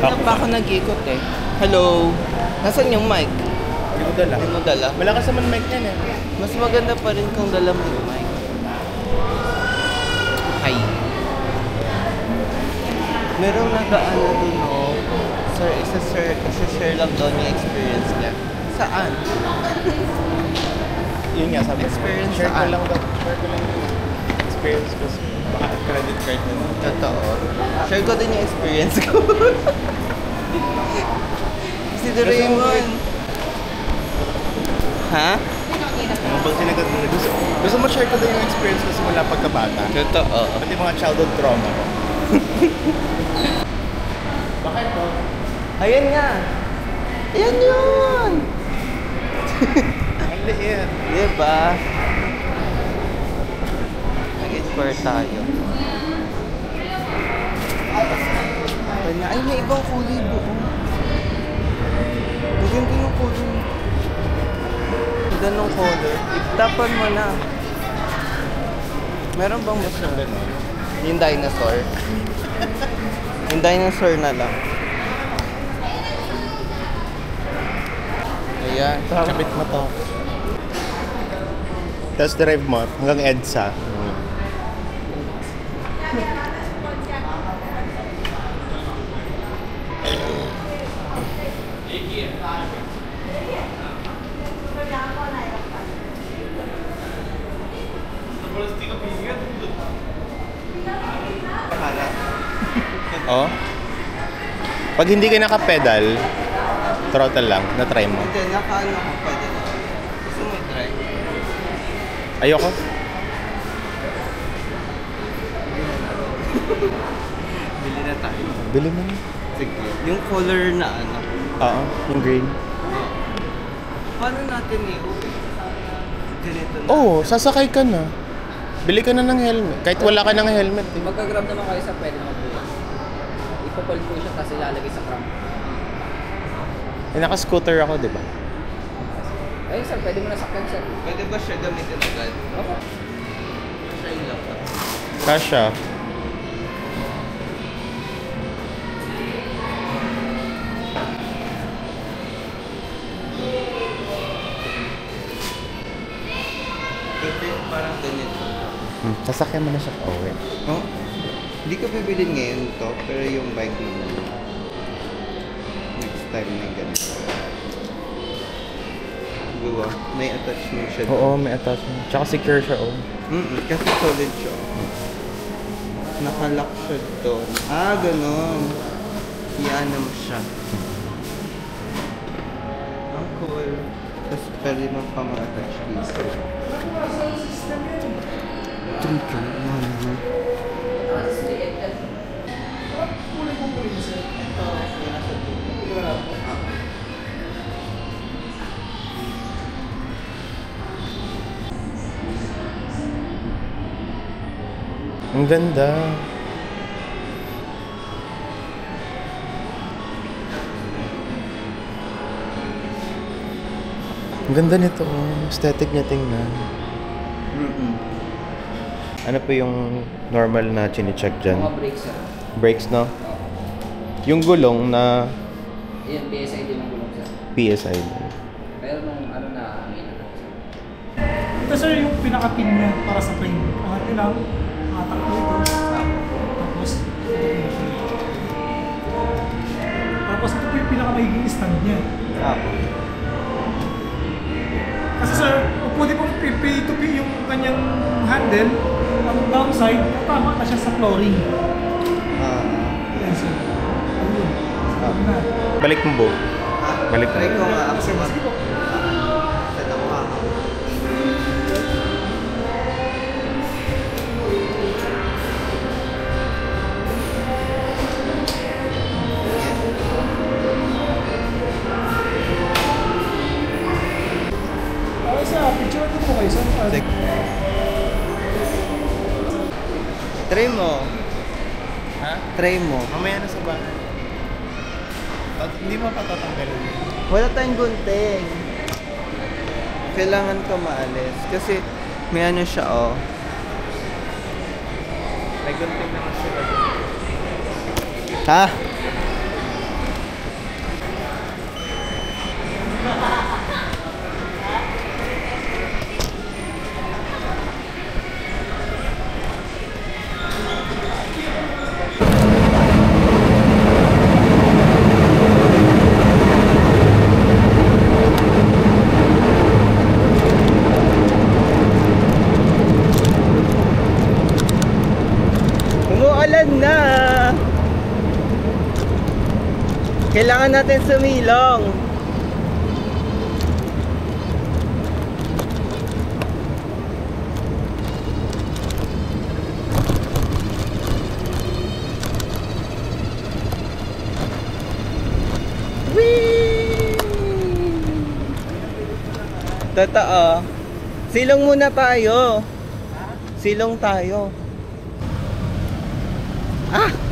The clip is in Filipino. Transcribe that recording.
Kanina pa ako nag-ikot eh. Hello? Nasaan yung mic? Hindi mo dala. Hindi mo dala? Malakas naman mic yan eh. Mas maganda pa rin kung dala mo yung mic. Hi. Merong nag-ano dun oh. Sir, isa-share lang daw yung experience niya. Saan? Yun nga, sabi Experience share ko saan? lang daw. Share ko lang yung experience ko. Baka credit card na lang. Totoo. Share ko din yung experience ko. Si Doraemon. Ha? Ano bang sinagot mo? Gusto mo share ko din yung experience ko simula pagkabata? Totoo. Pati mga childhood trauma ko. Bakit to? Ayan nga. Ayan yun. Ang liit. Diba? Nag-inspire tayo. Ay, may ibang kulay buo. Maganda yung kulay. Ganda ng color. Itapan mo na. Meron bang mas na? Yung dinosaur. Yung dinosaur na lang. Ayan. Kapit mo to. Tapos drive mo hanggang EDSA. Oh. Pag hindi ka naka-pedal, throttle lang, na-try mo. Hindi, nakaano ko pwede na. Gusto mo i-try? Ayoko. Bili na tayo. Bili mo na. Sige. Yung color na ano. Oo, yung green. Paano natin i-uwi? Ganito na. Oo, sasakay ka na. Bili ka na ng helmet. Kahit wala ka ng helmet eh. Magka-grab naman kayo sa pwede naman po yan. Ipapal po siya kasi ilalagay sa crank. Eh, naka-scooter ako, di ba? Ayun sir, pwede mo na sakyan sir. Pwede ba siya gamitin agad? Opo. Siya yung laptop. Kasha. Pwede parang ganito. Sasakyan mo na siya pauwi. Oh? Hindi ko bibilin ngayon to, pero yung bike mo next time na ganito. Diba? May attachment siya. Oo, may attachment. Tsaka secure siya, oh. Kasi solid siya. Nakalock siya doon. Ah, ganun. Iyan mo siya. Ang cool. Tapos pwede mo pa ma-attach dito. Trika naman. Ang ganda. Ang ganda nito, oh. Aesthetic niya tingnan. Ano po yung normal na chine-check dyan? Mga brakes sir. Brakes, no? Yung gulong na Ayan, PSI din ang gulong sir. PSI. Pero nung ano na, Ito sir yung pinaka-pin niya para sa frame. Angat nyo lang, takbo ito. Tapos, ito Tapos ito po yung pinaka-magiging stand niya. Kasi sir, pwede pong P2P yung kanyang handle. Ang downside, tama na siya sa flooring. Yan sir. Ayun. Sabi na. Balik mo, Bo. Balik mo. Try ko nga ako. Sige po. Ito mo ako. Okay sir, picture ko po kayo sir. Sige. Try mo. Ha? Try mo. Mamaya na sa bahay. Hindi mo patatanggalin. Wala tayong gunting. Kailangan ko maalis. Kasi may ano siya, oh. May gunting naman sila. Ha? Kailangan natin sumilong. Whee! Totoo. Silong muna tayo. Silong tayo. Ah!